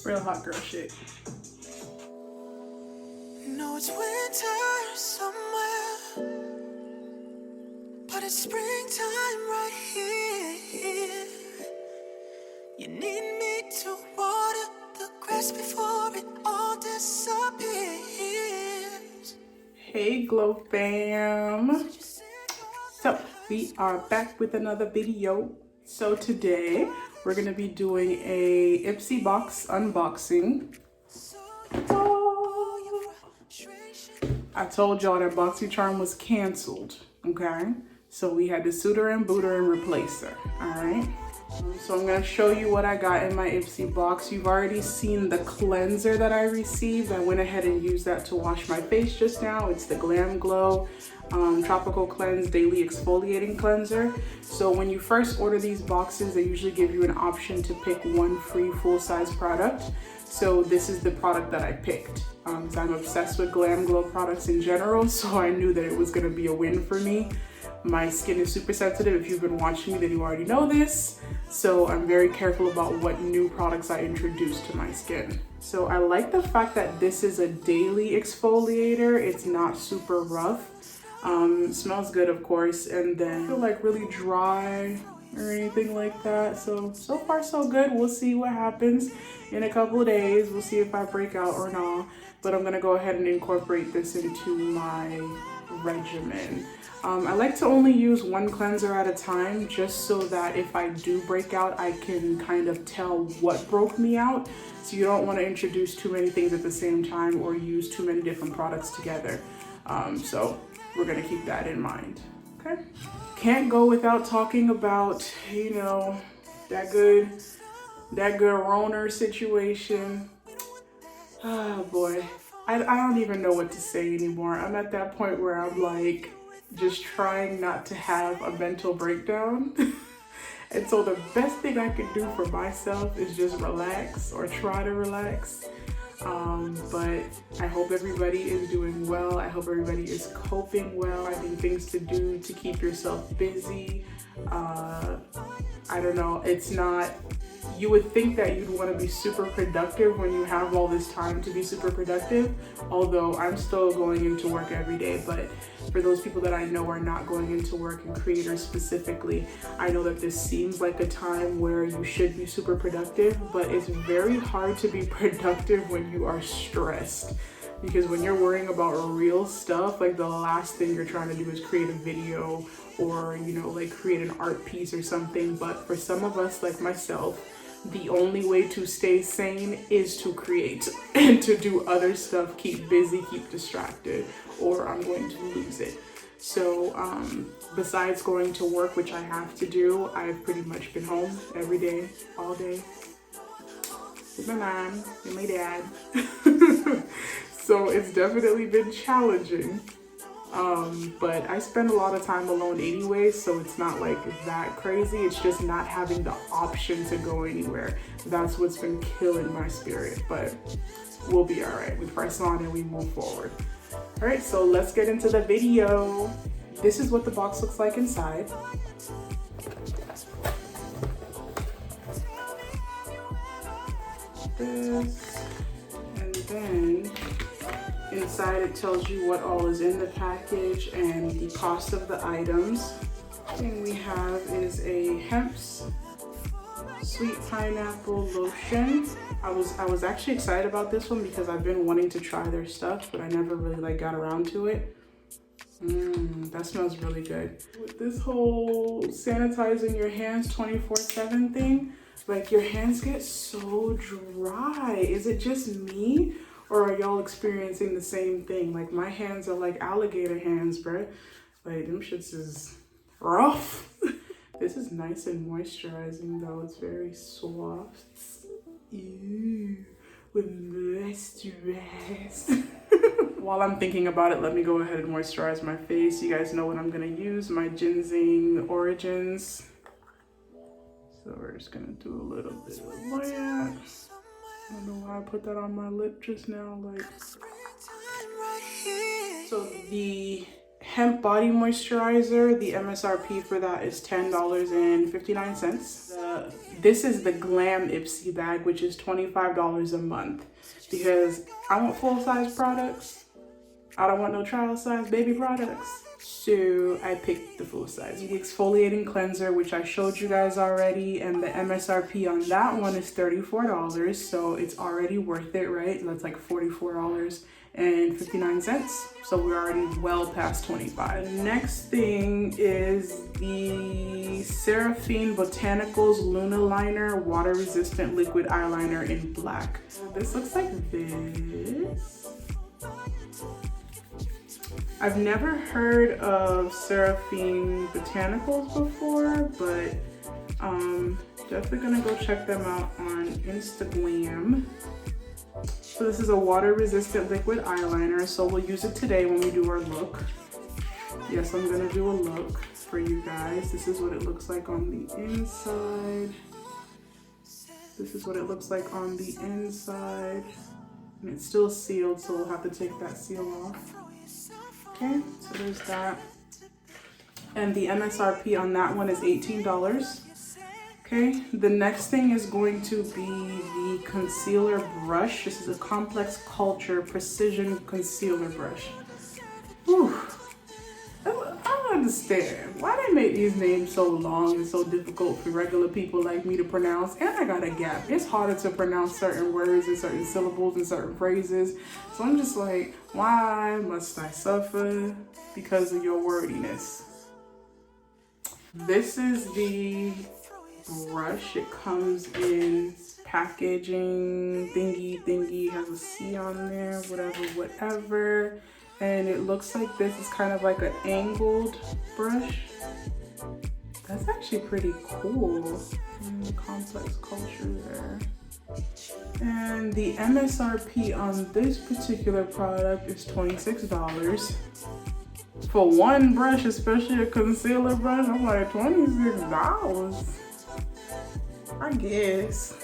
Real hot girl shit. No, it's winter somewhere, but it's springtime right here. You need me to water the grass before it all disappears. Hey Glow fam. So we are back with another video. So today we're gonna be doing a IPSY box unboxing. Oh. I told y'all that BoxyCharm was canceled, okay? So we had to suit her and boot her and replace her, all right? So I'm gonna show you what I got in my IPSY box. You've already seen the cleanser that I received. I went ahead and used that to wash my face just now. It's the Glam Glow Tropical Cleanse Daily Exfoliating Cleanser. So when you first order these boxes, they usually give you an option to pick one free full-size product. So this is the product that I picked. So I'm obsessed with Glam Glow products in general, so I knew that it was gonna be a win for me. My skin is super sensitive. If you've been watching me, then you already know this. So I'm very careful about what new products I introduce to my skin. So I like the fact that this is a daily exfoliator. It's not super rough. It smells good, of course, and then I feel like really dry or anything like that. So far so good. We'll see what happens in a couple of days. We'll see if I break out or not. But I'm gonna go ahead and incorporate this into my regimen. I like to only use one cleanser at a time, just so that if I do break out, I can kind of tell what broke me out. So you don't want to introduce too many things at the same time or use too many different products together. So we're gonna keep that in mind, okay? Can't go without talking about, you know, that good Roner situation. Oh boy, I don't even know what to say anymore. I'm at that point where I'm like, just trying not to have a mental breakdown. And so the best thing I can do for myself is just relax, or try to relax. But I hope everybody is doing well. I hope everybody is coping well. Finding things to do to keep yourself busy. I don't know, it's not, you would think that you'd want to be super productive when you have all this time to be super productive, although I'm still going into work every day. But for those people that I know are not going into work, and creators specifically, I know that this seems like a time where you should be super productive, but it's very hard to be productive when you are stressed. Because when you're worrying about real stuff, like the last thing you're trying to do is create a video or, you know, like create an art piece or something. But for some of us, like myself, the only way to stay sane is to create and to do other stuff, keep busy, keep distracted, or I'm going to lose it. So besides going to work, which I have to do, I've pretty much been home every day, all day, with my mom and my dad. So it's definitely been challenging. But I spend a lot of time alone anyway, so it's not like that crazy. It's just not having the option to go anywhere. That's what's been killing my spirit, but we'll be all right. We press on and we move forward. All right, so let's get into the video. This is what the box looks like inside. This, and then inside it tells you what all is in the package and the cost of the items. The thing we have is a Hemp's Sweet Pineapple Lotion. I was actually excited about this one because I've been wanting to try their stuff, but I never really got around to it. That smells really good. With this whole sanitizing your hands 24/7 thing, like your hands get so dry. Is it just me? Or are y'all experiencing the same thing? Like my hands are like alligator hands, bruh. Like them shits is rough. This is nice and moisturizing though. It's very soft. Ew, with moisturize. While I'm thinking about it, let me go ahead and moisturize my face. You guys know what I'm gonna use, my Ginseng Origins. So we're just gonna do a little bit of that. I don't know why I put that on my lip just now, like. So the hemp body moisturizer. The MSRP for that is $10.59. This is the Glam IPSY bag, which is $25 a month, because I want full-size products. I don't want no trial size baby products. So I picked the full size. The exfoliating cleanser, which I showed you guys already, and the MSRP on that one is $34. So it's already worth it, right? That's like $44.59. So we're already well past 25. The next thing is the Seraphine Botanicals Luna Liner Water Resistant Liquid Eyeliner in black. This looks like this. I've never heard of Seraphine Botanicals before, but definitely gonna go check them out on Instagram. So this is a water resistant liquid eyeliner, so we'll use it today when we do our look. Yes, I'm gonna do a look for you guys. This is what it looks like on the inside. This is what it looks like on the inside. And it's still sealed, so we'll have to take that seal off. Okay, so there's that. And the MSRP on that one is $18. Okay, the next thing is going to be the concealer brush. This is a Complex Culture Precision Concealer Brush. Whew. I don't understand why they make these names so long and so difficult for regular people like me to pronounce. And I got a gap. It's harder to pronounce certain words and certain syllables and certain phrases. So I'm just like, why must I suffer because of your wordiness? This is the brush. It comes in packaging thingy, has a C on there, whatever. And it looks like this is kind of like an angled brush. That's actually pretty cool. Complex Culture there. And the MSRP on this particular product is $26. For one brush, especially a concealer brush, I'm like, $26. I guess.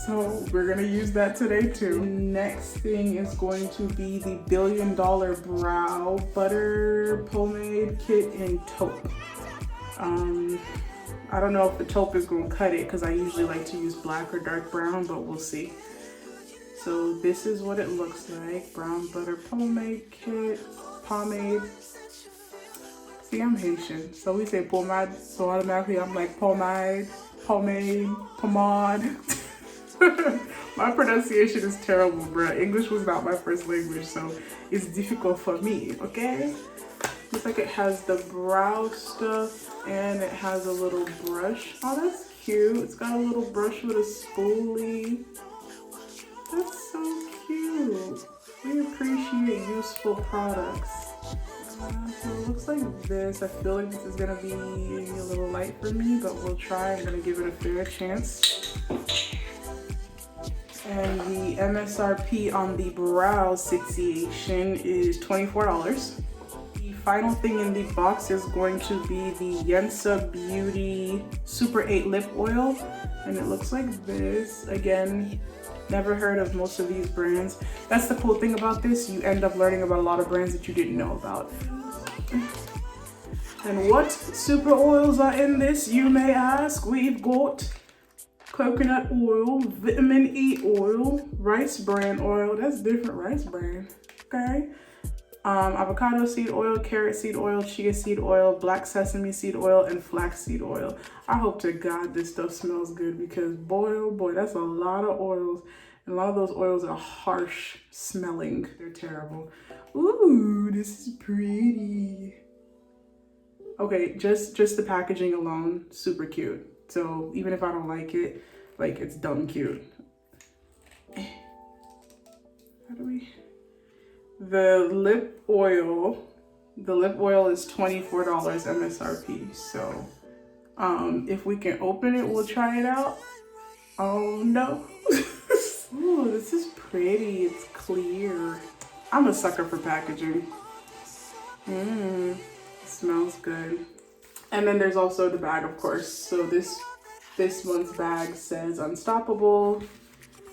So we're gonna use that today too. Next thing is going to be the $1 Billion Brow Butter Pomade Kit in taupe. I don't know if the taupe is gonna cut it because I usually like to use black or dark brown, but we'll see. So this is what it looks like. Brown Butter Pomade Kit, pomade. See, I'm Haitian, so we say pomade, so automatically I'm like pomade, pomade. My pronunciation is terrible, bruh. English was not my first language, so it's difficult for me, okay? Looks like it has the brow stuff and it has a little brush. Oh, that's cute. It's got a little brush with a spoolie. That's so cute. We appreciate useful products. So it looks like this. I feel like this is gonna be a little light for me, but we'll try. I'm gonna give it a fair chance. And the MSRP on the brow situation is $24. The final thing in the box is going to be the Yensa Beauty Super 8 Lip Oil. And it looks like this. Again, never heard of most of these brands. That's the cool thing about this. You end up learning about a lot of brands that you didn't know about. And what super oils are in this, you may ask? We've got coconut oil, vitamin E oil, rice bran oil. That's different, rice bran. Okay. Avocado seed oil, carrot seed oil, chia seed oil, black sesame seed oil, and flax seed oil. I hope to God this stuff smells good, because boy, oh boy, that's a lot of oils. And a lot of those oils are harsh smelling. They're terrible. Ooh, this is pretty. Okay, just the packaging alone, super cute. So even if I don't like it, like, it's dumb cute. How do we? The lip oil is $24 MSRP. So if we can open it, we'll try it out. Oh no. Ooh, this is pretty. It's clear. I'm a sucker for packaging. It smells good. And then there's also the bag, of course. So this one's bag says Unstoppable,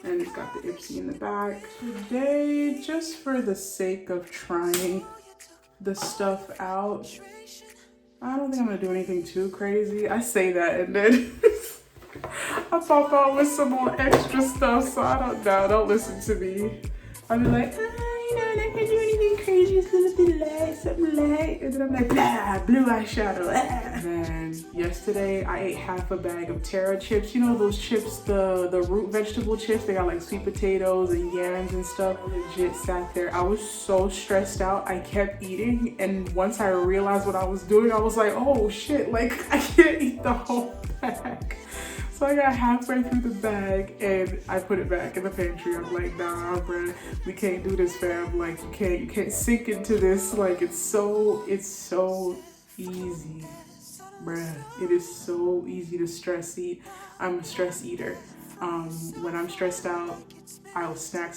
and it's got the IPSY in the back. Today, just for the sake of trying, the stuff out. I don't think I'm gonna do anything too crazy. I say that and then I pop out with some more extra stuff, so I don't know. Don't listen to me. I'll be like, you know, I'm not gonna do anything crazy. It's gonna be light, something light. And then I'm like, blah, blue eyeshadow. And then yesterday I ate half a bag of Terra chips. You know those chips, the root vegetable chips? They got like sweet potatoes and yams and stuff. I legit sat there. I was so stressed out. I kept eating. And once I realized what I was doing, I was like, oh shit, like I can't eat the whole bag. So I got halfway through the bag and I put it back in the pantry. I'm like, nah, bruh, we can't do this, fam. Like you can't sink into this. Like it's so easy, bruh. It is so easy to stress eat. I'm a stress eater. When I'm stressed out, I'll snack.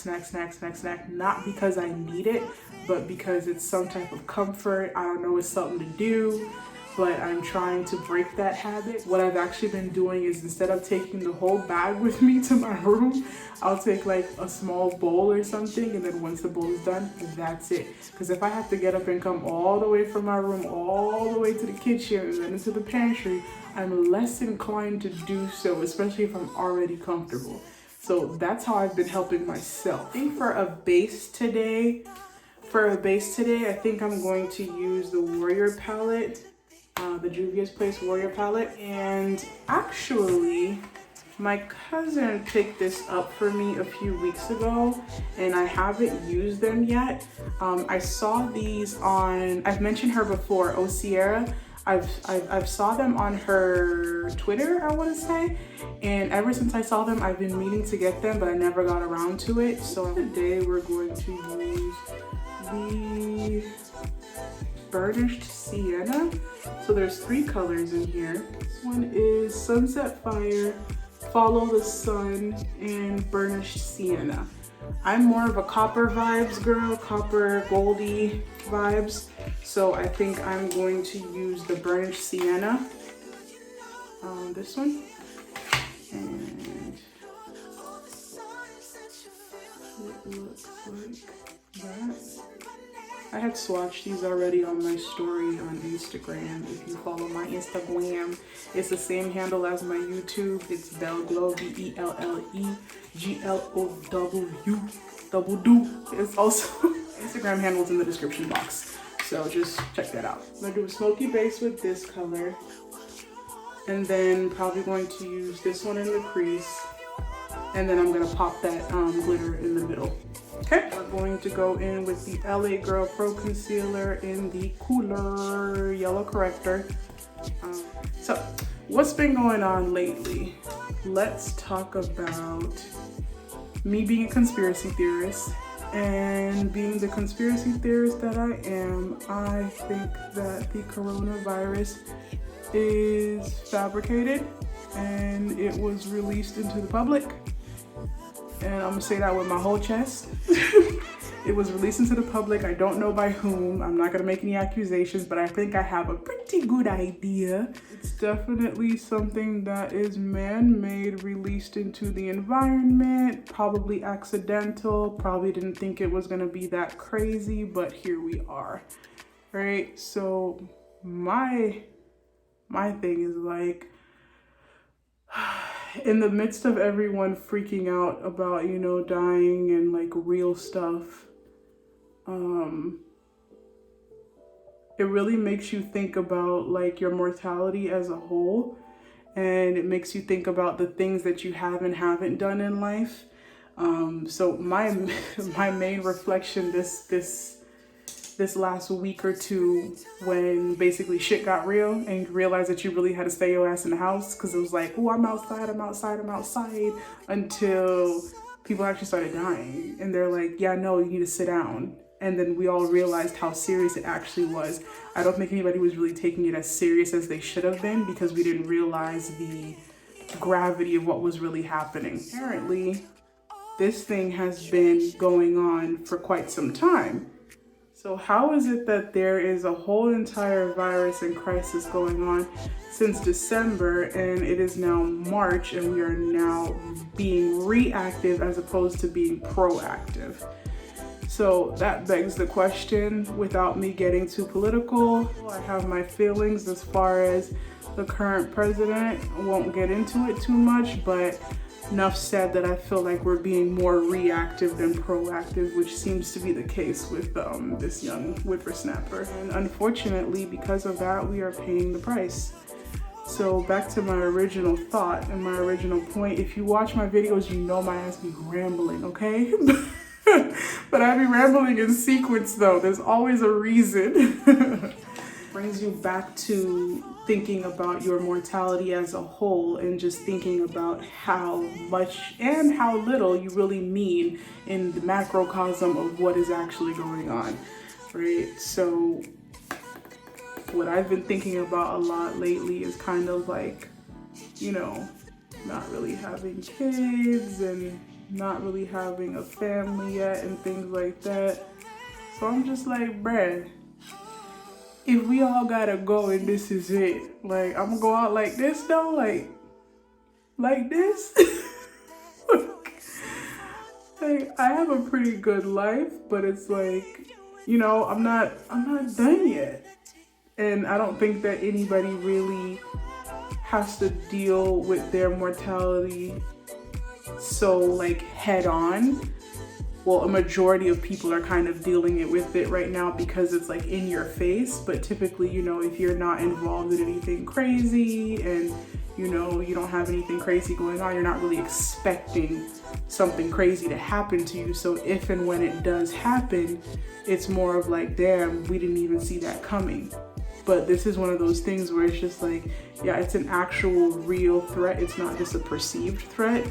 Not because I need it, but because it's some type of comfort. I don't know, it's something to do. But I'm trying to break that habit. What I've actually been doing is instead of taking the whole bag with me to my room, I'll take like a small bowl or something, and then once the bowl is done, that's it. Because if I have to get up and come all the way from my room, all the way to the kitchen and then into the pantry, I'm less inclined to do so, especially if I'm already comfortable. So that's how I've been helping myself. I think for a base today, I think I'm going to use the Warrior palette. The Juvia's Place Warrior palette. And actually my cousin picked this up for me a few weeks ago and I haven't used them yet. I saw these on, I've mentioned her before, Sierra. I've saw them on her Twitter, I want to say, and ever since I saw them I've been meaning to get them, but I never got around to it. So today we're going to use the burnished sienna. So there's 3 colors in here. This one is Sunset Fire, Follow the Sun, and Burnished Sienna. I'm more of a copper vibes girl, copper goldy vibes. So I think I'm going to use the Burnished Sienna. This one. And it looks like that. I had swatched these already on my story on Instagram. If you follow my Instagram, it's the same handle as my YouTube. It's belleglow, BELLEGLOW. It's also Instagram handles in the description box. So just check that out. I'm gonna do a smoky base with this color. And then probably going to use this one in the crease. And then I'm gonna pop that glitter in the middle. Okay, we're going to go in with the LA Girl Pro Concealer in the cooler yellow corrector. So, what's been going on lately? Let's talk about me being a conspiracy theorist. And being the conspiracy theorist that I am, I think that the coronavirus is fabricated and it was released into the public. And I'm gonna say that with my whole chest. It was released into the public. I don't know by whom. I'm not gonna make any accusations, but I think I have a pretty good idea. It's definitely something that is man-made, released into the environment, probably accidental, probably didn't think it was gonna be that crazy, but here we are, right? So my thing is like, in the midst of everyone freaking out about, you know, dying and like real stuff, it really makes you think about like your mortality as a whole, and it makes you think about the things that you have and haven't done in life. So my main reflection this last week or two, when basically shit got real and you realized that you really had to stay your ass in the house, because it was like, oh, I'm outside, until people actually started dying. And they're like, yeah, no, you need to sit down. And then we all realized how serious it actually was. I don't think anybody was really taking it as serious as they should have been, because we didn't realize the gravity of what was really happening. Apparently, this thing has been going on for quite some time. So how is it that there is a whole entire virus and crisis going on since December, and it is now March, and we are now being reactive as opposed to being proactive? So that begs the question, without me getting too political, I have my feelings as far as the current president. I won't get into it too much, but enough said that I feel like we're being more reactive than proactive, which seems to be the case with this young whippersnapper. And unfortunately, because of that, we are paying the price. So back to my original thought and my original point. If you watch my videos, you know my ass be rambling, okay? But I be rambling in sequence though. There's always a reason. Brings you back to thinking about your mortality as a whole and just thinking about how much and how little you really mean in the macrocosm of what is actually going on, right? So what I've been thinking about a lot lately is kind of like, you know, not really having kids and not really having a family yet and things like that. So I'm just like, bruh, if we all gotta go and this is it, like, I'm gonna go out like this though, like this. Like, I have a pretty good life, but it's like, you know, I'm not done yet. And I don't think that anybody really has to deal with their mortality so like head on. Well, a majority of people are kind of dealing with it right now because it's like in your face. But typically, you know, if you're not involved in anything crazy and, you know, you don't have anything crazy going on, you're not really expecting something crazy to happen to you. So if and when it does happen, it's more of like, damn, we didn't even see that coming. But this is one of those things where it's just like, yeah, it's an actual real threat. It's not just a perceived threat.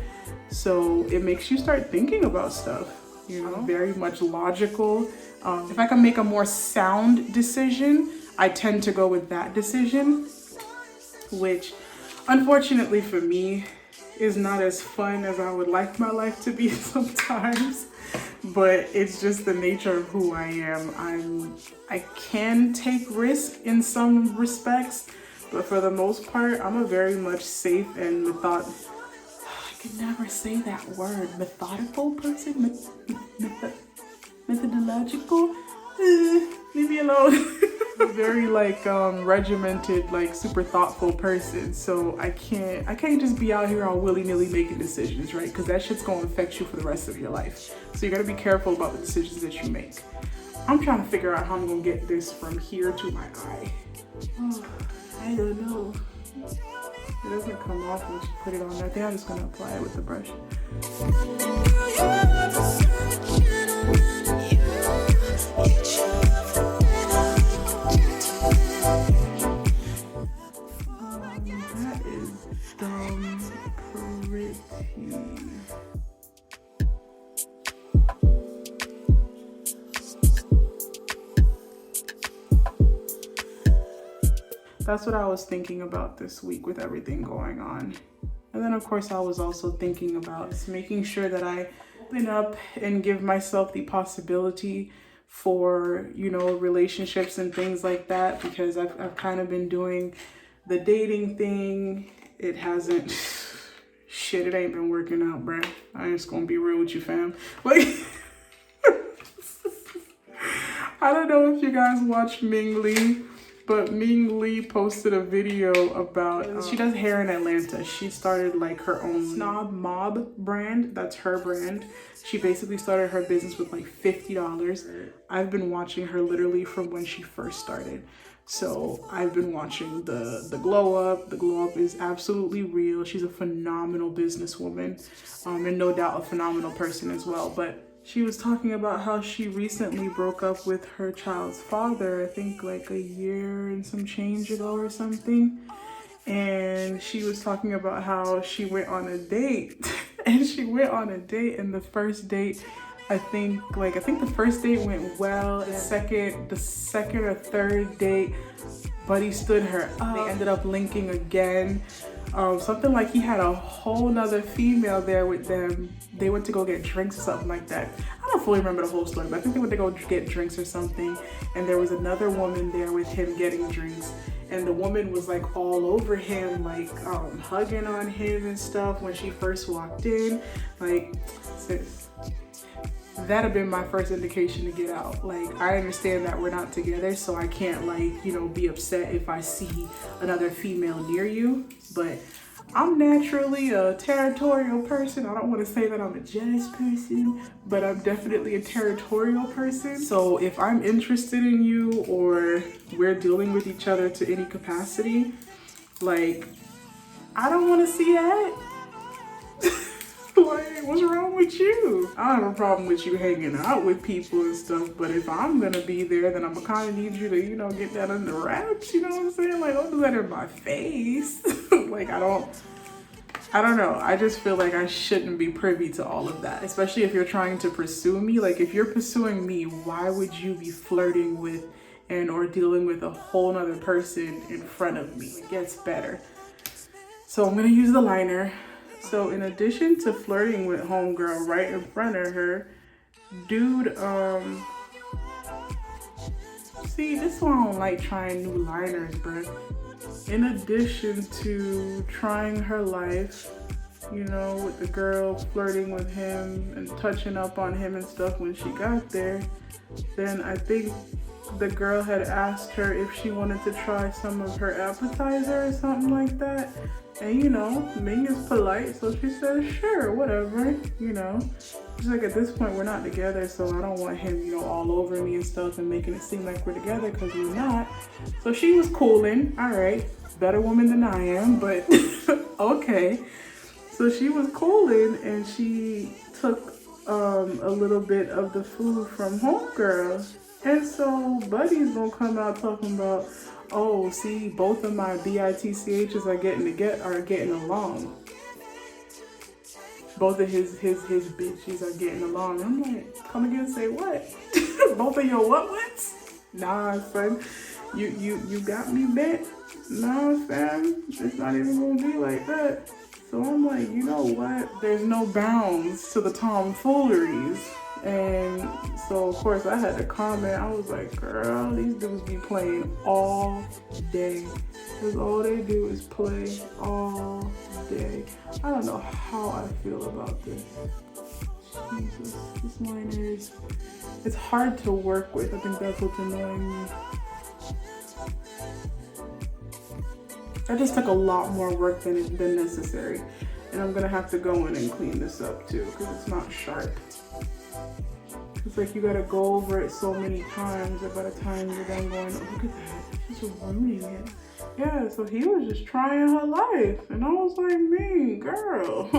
So it makes you start thinking about stuff. You know, very much logical. If I can make a more sound decision, I tend to go with that decision, which unfortunately for me is not as fun as I would like my life to be sometimes, but it's just the nature of who I am. I can take risk in some respects, but for the most part, I'm a very much safe and I could never say that word. Methodical person? Methodological? Leave me alone. Very like regimented, like super thoughtful person. So I can't just be out here all willy-nilly making decisions, right? Because that shit's gonna affect you for the rest of your life. So you gotta be careful about the decisions that you make. I'm trying to figure out how I'm gonna get this from here to my eye. Oh, I don't know. It doesn't come off once you put it on there. I think I'm just gonna apply it with the brush. That is pretty. That's what I was thinking about this week with everything going on. And then of course I was also thinking about making sure that I open up and give myself the possibility for, you know, relationships and things like that, because I've kind of been doing the dating thing. It hasn't, shit, it ain't been working out, bruh. I'm just gonna be real with you, fam. Like, I don't know if you guys watch Ming Lee, but Ming Lee posted a video about, she does hair in Atlanta. She started like her own Snob Mob brand. That's her brand. She basically started her business with like $50. I've been watching her literally from when she first started. So I've been watching the glow up. The glow up is absolutely real. She's a phenomenal businesswoman, and no doubt a phenomenal person as well. But she was talking about how she recently broke up with her child's father, I think like a year and some change ago or something. And she was talking about how she went on a date and the first date, I think the first date went well. The second or third date, buddy stood her up. They ended up linking again. Something like he had a whole nother female there with them. They went to go get drinks or something like that. I don't fully remember the whole story, but I think they went to go get drinks or something. And there was another woman there with him getting drinks. And the woman was like all over him, like hugging on him and stuff when she first walked in. Like, sis, that'd have been my first indication to get out. Like, I understand that we're not together, so I can't, like, you know, be upset if I see another female near you, but I'm naturally a territorial person. I don't want to say that I'm a jealous person, but I'm definitely a territorial person. So if I'm interested in you or we're dealing with each other to any capacity, like, I don't want to see that. Like, what's wrong with you? I don't have a problem with you hanging out with people and stuff, but if I'm gonna be there, then I'm gonna kind of need you to, you know, get that under wraps, you know what I'm saying? Like, don't do that in my face. Like, I don't know. I just feel like I shouldn't be privy to all of that, especially if you're trying to pursue me. Like, if you're pursuing me, why would you be flirting with and or dealing with a whole nother person in front of me? It gets better. So I'm gonna use the liner. So in addition to flirting with homegirl right in front of her, dude, see, this is why I don't like trying new liners, bro. In addition to trying her life, you know, with the girl flirting with him and touching up on him and stuff when she got there, then I think the girl had asked her if she wanted to try some of her appetizer or something like that. And, you know, Ming is polite, so she said, sure, whatever, you know. She's like, at this point, we're not together, so I don't want him, you know, all over me and stuff and making it seem like we're together, because we're not. So she was cooling. All right, better woman than I am, but okay. So she was cooling, and she took a little bit of the food from homegirl. And so Buddy's gonna come out talking about, oh, see, both of my BITCHs are getting along. Both of his bitches are getting along. I'm like, come again, say what? Both of your what's? Nah, son, you got me bent. Nah, fam, it's not even gonna be like that. So I'm like, you know what? There's no bounds to the tomfooleries. And so, of course, I had to comment. I was like, girl, these dudes be playing all day. Because all they do is play all day. I don't know how I feel about this. Jesus, this liner is, it's hard to work with. I think that's what's annoying me. That just took a lot more work than necessary. And I'm gonna have to go in and clean this up too, because it's not sharp. It's like you gotta go over it so many times that by the time you're done going, oh, look at that, she's ruining it. Yeah, so he was just trying her life. And I was like, man, girl,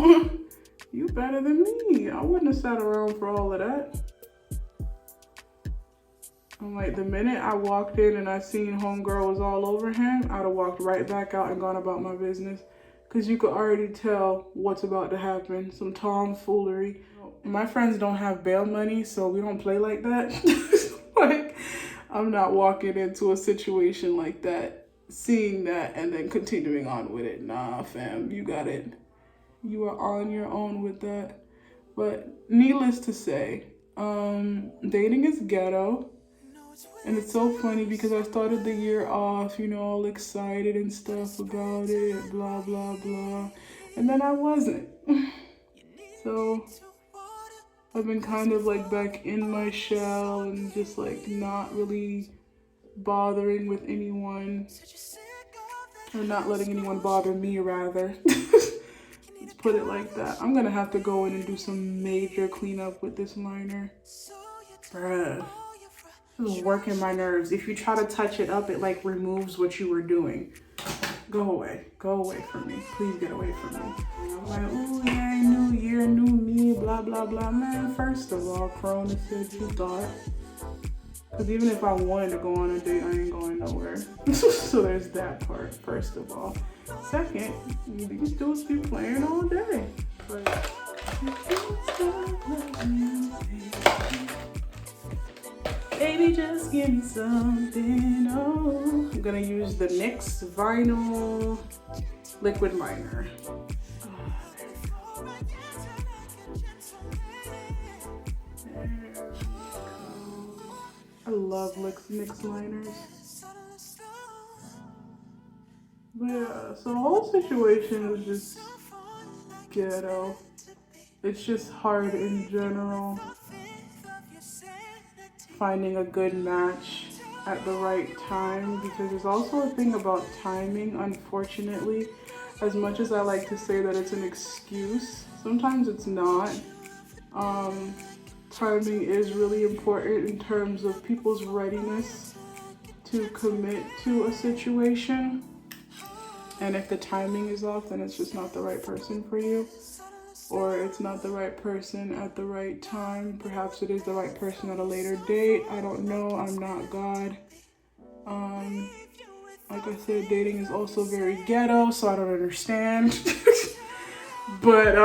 you better than me. I wouldn't have sat around for all of that. I'm like, the minute I walked in and I seen homegirl was all over him, I'd have walked right back out and gone about my business. Because you could already tell what's about to happen. Some tomfoolery. My friends don't have bail money, so we don't play like that. Like, I'm not walking into a situation like that, seeing that, and then continuing on with it. Nah, fam, you got it. You are on your own with that. But needless to say, dating is ghetto. And it's so funny because I started the year off, you know, all excited and stuff about it, blah, blah, blah. And then I wasn't. So I've been kind of like back in my shell and just like not really bothering with anyone. Or not letting anyone bother me, rather. Let's put it like that. I'm gonna have to go in and do some major cleanup with this liner. Bruh. This is working my nerves. If you try to touch it up, it like removes what you were doing. Go away. Go away from me. Please get away from me. I'm like, oh yeah, new year, new me, blah, blah, blah. Man, first of all, Corona said you thought. Because even if I wanted to go on a date, I ain't going nowhere. So there's that part, first of all. Second, these dudes be playing all day. But baby, just give me something. Oh, I'm gonna use the NYX Vinyl Liquid Liner. I love NYX liners. But yeah, so the whole situation is just ghetto. It's just hard in general. finding a good match at the right time, because there's also a thing about timing, unfortunately. As much as I like to say that it's an excuse, sometimes it's not. Timing is really important in terms of people's readiness to commit to a situation. And if the timing is off, then it's just not the right person for you. Or it's not the right person at the right time. Perhaps it is the right person at a later date. I don't know. I'm not God. Like I said, dating is also very ghetto, so I don't understand. But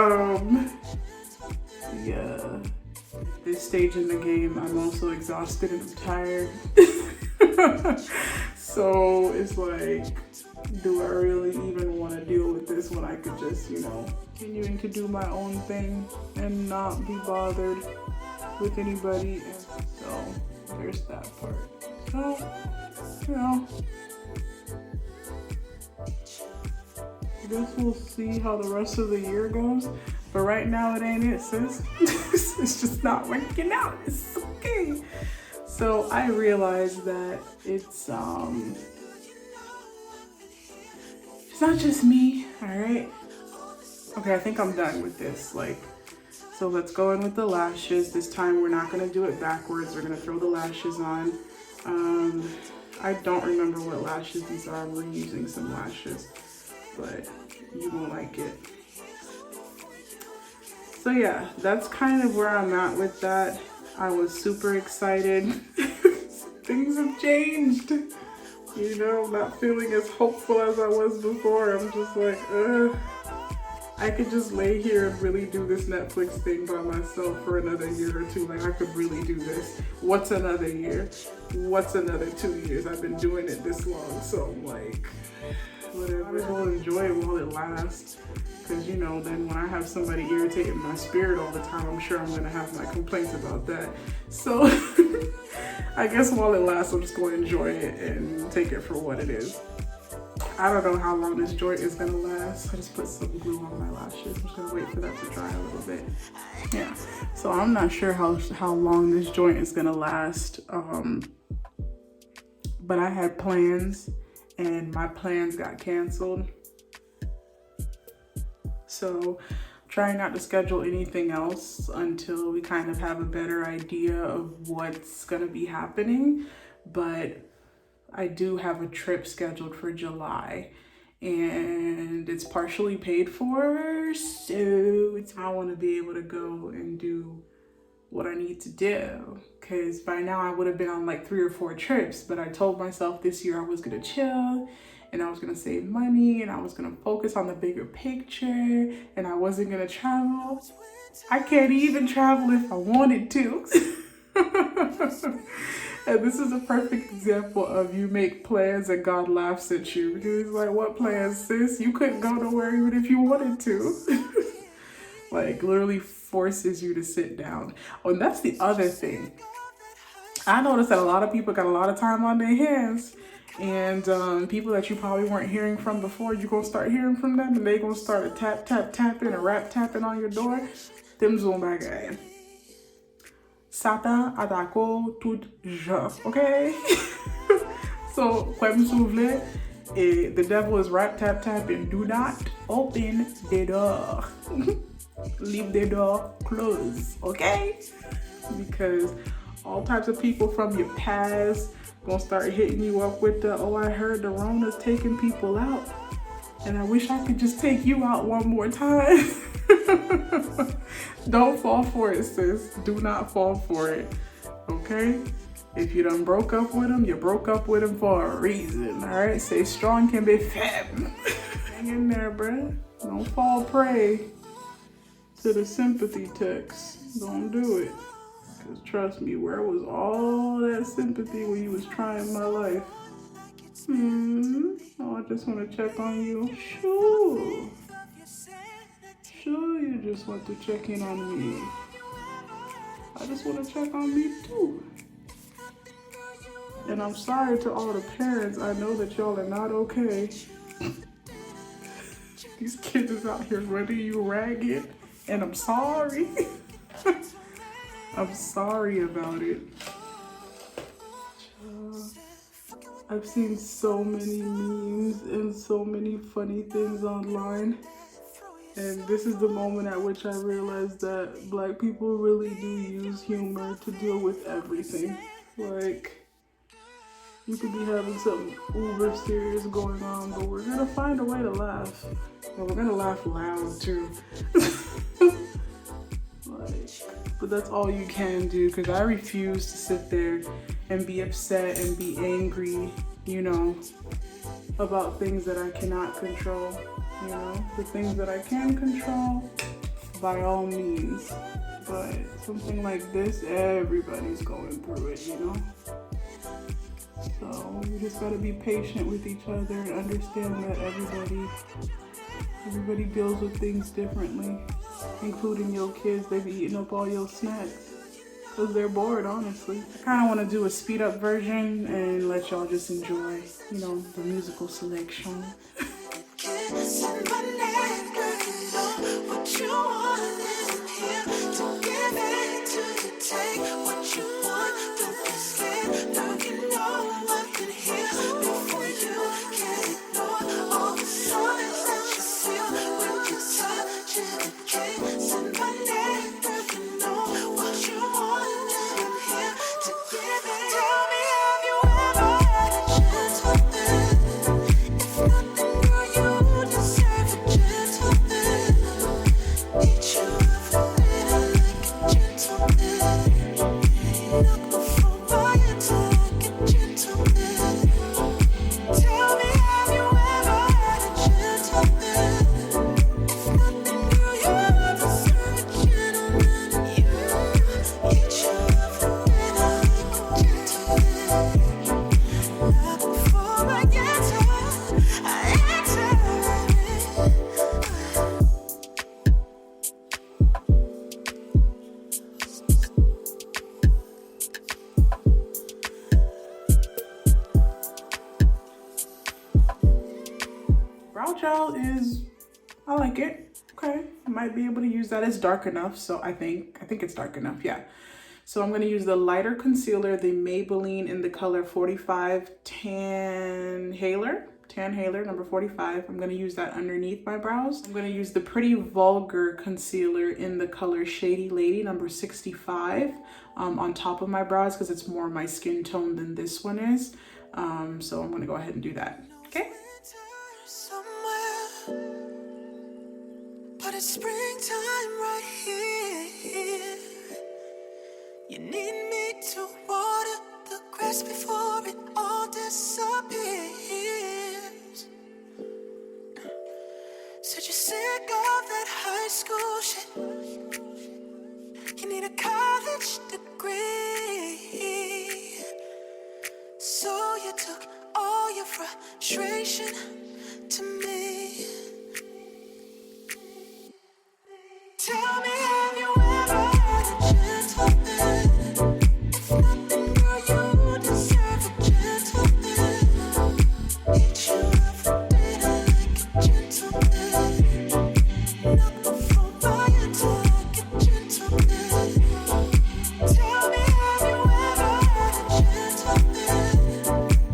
yeah. This stage in the game, I'm also exhausted and I'm tired. So it's like, do I really even want to deal with this when I could just, you know, continuing to do my own thing and not be bothered with anybody? And so there's that part. So, you know, I guess we'll see how the rest of the year goes. But right now it ain't it, sis. It's just not working out. It's okay. So I realized that it's not just me, all right? Okay, I think I'm done with this. Like, so let's go in with the lashes. This time we're not gonna do it backwards. We're gonna throw the lashes on. I don't remember what lashes these are. We're using some lashes, but you won't like it. So yeah, that's kind of where I'm at with that. I was super excited. Things have changed. You know, I'm not feeling as hopeful as I was before. I'm just like, I could just lay here and really do this Netflix thing by myself for another year or two. Like, I could really do this. What's another year? What's another 2 years? I've been doing it this long, so I'm like, whatever. I might as well enjoy it while it lasts. Because, you know, then when I have somebody irritating my spirit all the time, I'm sure I'm going to have my complaints about that. So I guess while it lasts, I'm just going to enjoy it and take it for what it is. I don't know how long this joint is going to last. I just put some glue on my lashes. I'm just going to wait for that to dry a little bit. Yeah. So I'm not sure how long this joint is going to last. But I had plans and my plans got canceled. So trying not to schedule anything else until we kind of have a better idea of what's gonna be happening. But I do have a trip scheduled for July and it's partially paid for. So I want to be able to go and do what I need to do. Because by now I would have been on like 3 or 4 trips, but I told myself this year I was gonna chill and I was gonna save money and I was gonna focus on the bigger picture and I wasn't gonna travel. I can't even travel if I wanted to. And this is a perfect example of you make plans and God laughs at you, because he's like, what plans, sis? You couldn't go nowhere even if you wanted to. Like, literally forces you to sit down. Oh, and that's the other thing. I noticed that a lot of people got a lot of time on their hands, and people that you probably weren't hearing from before, you're gonna start hearing from them, and they gonna start a tapping, a rap tapping on your door. Them zone bagay. Satan atako tout genre, okay? So, comme souvle, the devil is rap tap tapping. Do not open the door. Leave the door closed, okay? Because all types of people from your past gonna start hitting you up with the, oh, I heard the Rona's taking people out and I wish I could just take you out one more time. Don't fall for it, sis. Do not fall for it, okay? If you done broke up with him, you broke up with him for a reason, all right? Say strong can be fat. Hang in there, bruh. Don't fall prey to the sympathy text. Don't do it. Because trust me, where was all that sympathy when you was trying my life? Oh, I just want to check on you. Sure. Sure, you just want to check in on me. I just want to check on me too. And I'm sorry to all the parents. I know that y'all are not okay. These kids is out here running you ragged. And I'm sorry. I'm sorry about it. I've seen so many memes and so many funny things online. And this is the moment at which I realized that Black people really do use humor to deal with everything. Like, you could be having something uber serious going on, but we're gonna find a way to laugh. And we're gonna laugh loud too. But that's all you can do, because I refuse to sit there and be upset and be angry, you know, about things that I cannot control. You know, the things that I can control, by all means. But something like this, everybody's going through it, you know? So you just gotta be patient with each other and understand that everybody deals with things differently, including your kids. They be eating up all your snacks because they're bored, honestly. I kind of want to do a speed up version and let y'all just enjoy, you know, the musical selection. Brow gel is, I like it. Okay, I might be able to use that. It's dark enough, so I think it's dark enough, yeah. So I'm gonna use the lighter concealer, the Maybelline in the color 45 Tan Haler number 45. I'm gonna use that underneath my brows. I'm gonna use the Pretty Vulgar concealer in the color Shady Lady number 65 on top of my brows, because it's more my skin tone than this one is. So I'm gonna go ahead and do that, okay? But it's springtime right here. You need me to water the grass before it all disappears. Said you're sick of that high school shit. You need a college degree. So you took all your frustration to me. Tell me, have you ever had a gentleman? If nothing, girl, you deserve a gentleman. Eat you up for dinner like a gentleman. Knock the floor by your door like a gentleman. Tell me, have you ever had a gentleman?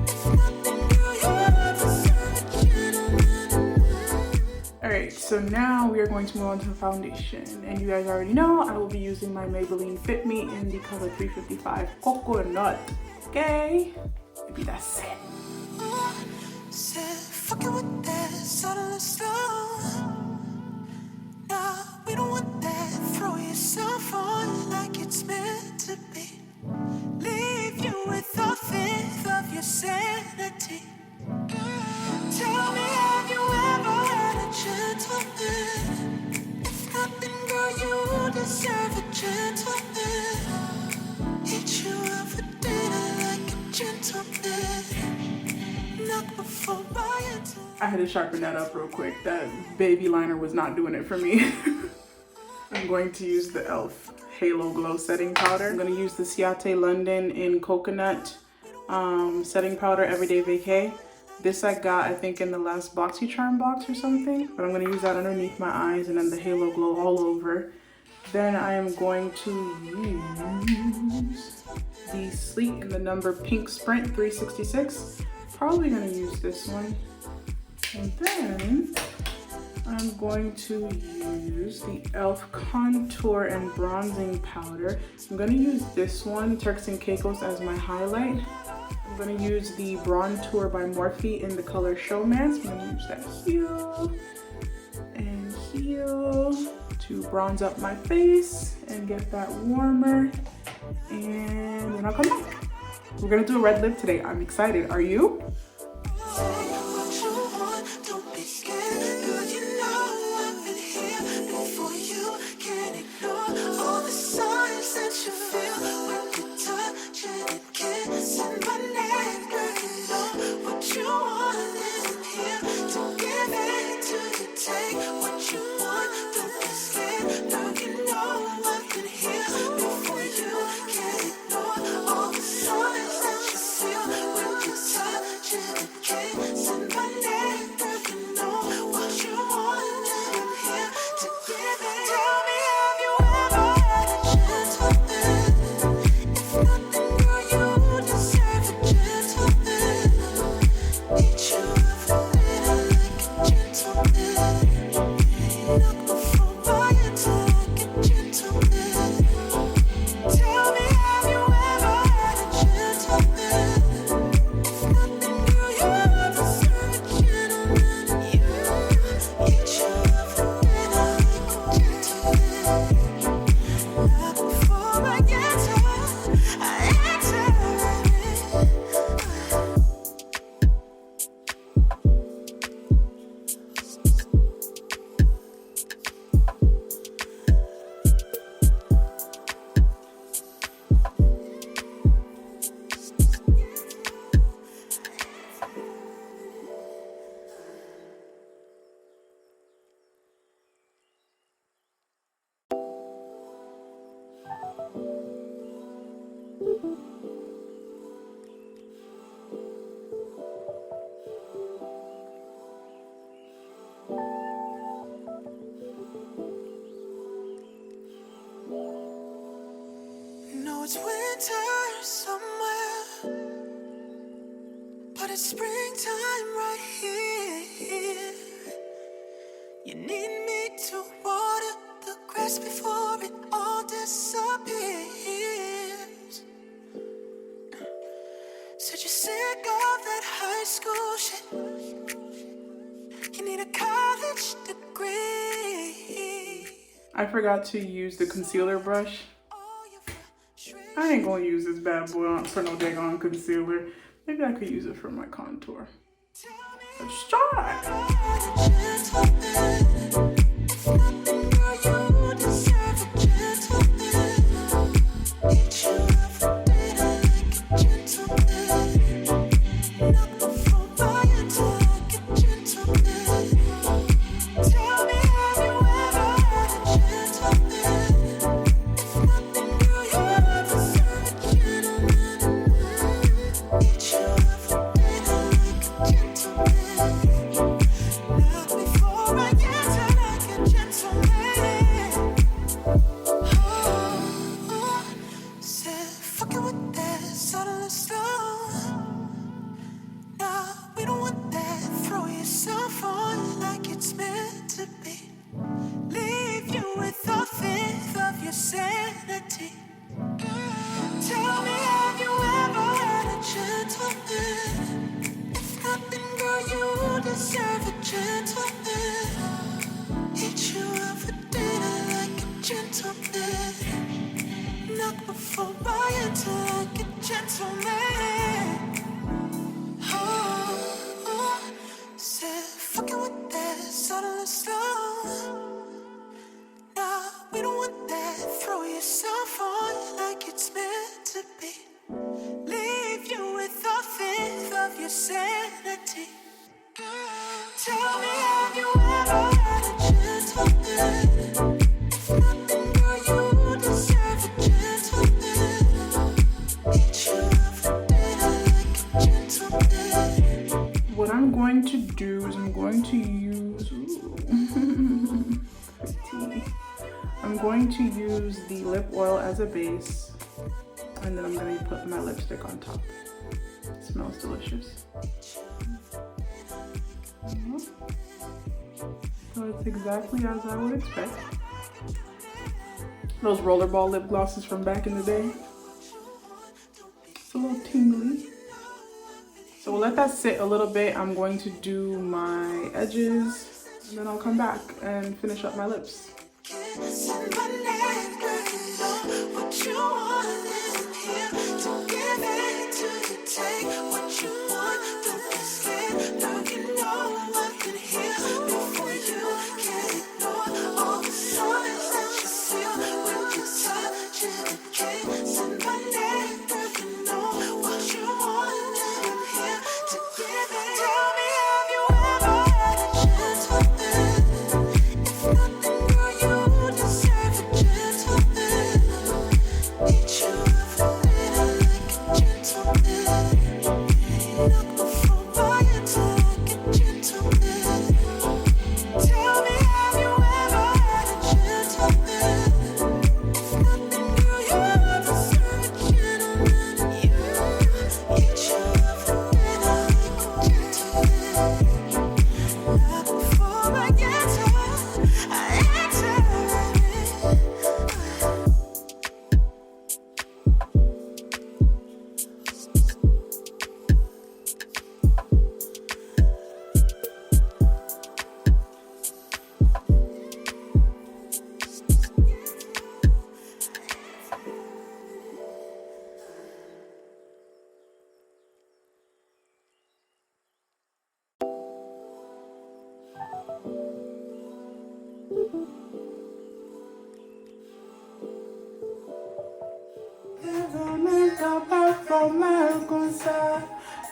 If nothing, girl, you deserve a gentleman. Alright, so now we are going to move on to the foundation. And you guys already know I will be using my Maybelline Fit Me in the color 355 Coconut. Okay? Maybe that's it. Said, fuck it with that, settle it slow. Nah, we don't want that. Throw yourself on like it's meant to be. Leave you with a fifth of your sanity. Tell me, have you ever had a gentleman? If nothing, girl, you deserve a gentleman. Eat you up for dinner like a gentleman. Knock before buying. I had to sharpen that up real quick. That baby liner was not doing it for me. I'm going to use the e.l.f. Halo Glow Setting Powder. I'm going to use the Ciate London in Coconut Setting Powder Everyday Vacay. This I got, I think, in the last BoxyCharm box or something. But I'm going to use that underneath my eyes and then the Halo Glow all over. Then I am going to use the Sleek in the number Pink Sprint 366. probably gonna use this one. And then I'm going to use the e.l.f. contour and bronzing powder. I'm gonna use this one, Turks and Caicos, as my highlight. I'm gonna use the Brontour by Morphe in the color Showmance. I'm gonna use that here and here to bronze up my face and get that warmer. And then I'll come back. We're gonna do a red lip today. I'm excited. Are you? It's winter somewhere, but it's springtime right here. You need me to water the grass before it all disappears. Said you're sick of that high school shit. You need a college degree. I forgot to use the concealer brush. I ain't gonna use this bad boy on for no daggone concealer. Maybe I could use it for my contour. Let's try. I'm going to use the lip oil as a base, and then I'm going to put my lipstick on top. It smells delicious. So it's exactly as I would expect. Those rollerball lip glosses from back in the day. It's a little tingly. So we'll let that sit a little bit. I'm going to do my edges and then I'll come back and finish up my lips.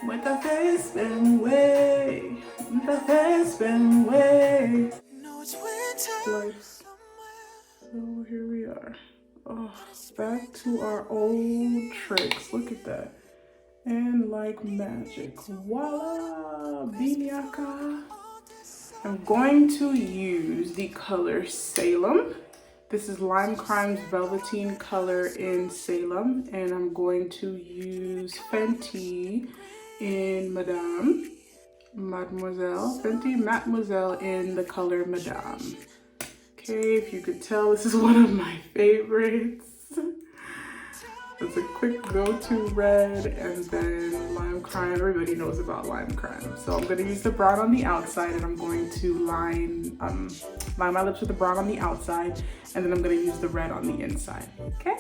Muita vez been way, muita vez been way. Life. So here we are. Oh, back to our old tricks. Look at that. And like magic, voila, biniaka. I'm going to use the color Salem. This is Lime Crime's Velveteen color in Salem, and I'm going to use Fenty in Mademoiselle, Fenty Mademoiselle in the color Madame. Okay, if you could tell, this is one of my favorites. It's a quick go-to red, and then Lime Crime. Everybody knows about Lime Crime. So I'm gonna use the brown on the outside, and I'm going to line my lips with the brown on the outside, and then I'm gonna use the red on the inside, okay?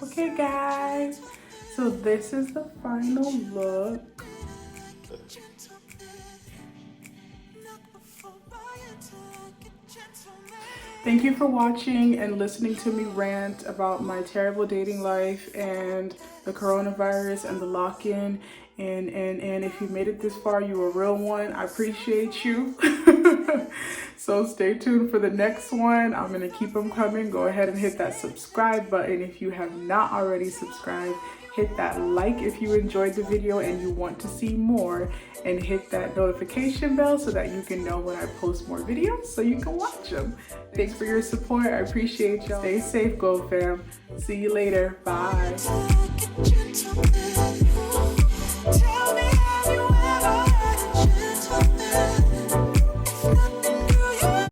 Okay guys, so this is the final look. Thank you for watching and listening to me rant about my terrible dating life and the coronavirus and the lock-in. And if you made it this far, you're a real one. I appreciate you. So stay tuned for the next one. I'm gonna keep them coming. Go ahead and hit that subscribe button if you have not already subscribed. Hit that like if you enjoyed the video and you want to see more, and hit that notification bell so that you can know when I post more videos so you can watch them. Thanks for your support. I appreciate y'all. Stay safe, Gold fam. See you later. Bye.